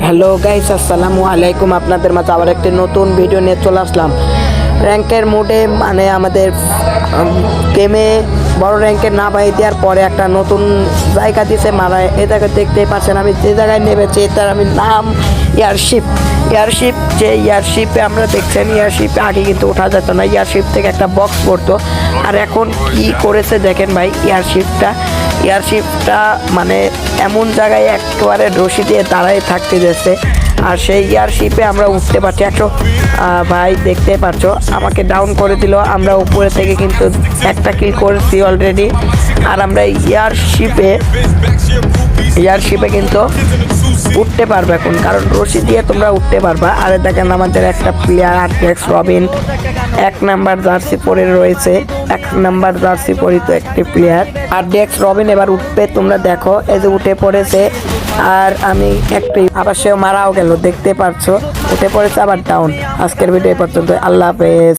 Hello guys, আসসালামু আলাইকুম। আপনাদের মাঝে আবার একটি নতুন ভিডিও নিয়ে চলে আসলাম। র্যাঙ্কের মোডে মানে আমাদের গেমে বড় র্যাঙ্কের না পাই দেওয়ার পরে একটা নতুন জায়গা দিছে মারায়। এ জায়গায় দেখতেই পাচ্ছেন আমি যে জায়গায় নেমেছি তার আমি নাম এয়ারশিপ যে এয়ারশিপে আমরা দেখছেন এয়ারশিপে আগে কিন্তু ওঠা যেত না, এয়ারশিপ থেকে একটা বক্স পড়তো। আর এখন কি করেছে দেখেন ভাই, এয়ারশিপটা মানে এমন জায়গায় একেবারে রশি দিয়ে দাঁড়ায় থাকতে যাচ্ছে। আর সেই এয়ারশিপে আমরা উঠতে পারছি। ভাই দেখতে পাচ্ছ আমাকে ডাউন করে দিল, আমরা উপরে থেকে কিন্তু একটা কিল করেছি অলরেডি। আর আমরা এয়ারশিপে কিন্তু উঠতে পারবে এখন, কারণ রশি দিয়ে তোমরা উঠতে পারবা। আর দেখেন আমাদের একটা প্লেয়ার আরডেক্স রবিন 1 নাম্বার জার্সি পরে রয়েছে, 1 নাম্বার জার্সি পরিত একটি প্লেয়ার আরডেক্স রবিন। এবার উঠবে, তোমরা দেখো এই যে উঠে পড়েছে। আর আমি একটি আবার সেও মারাও গেল, দেখতে পারছো উঠে পড়েছে আবার ডাউন। আজকের ভিডিও পর্যন্ত, আল্লাহ হাফেজ।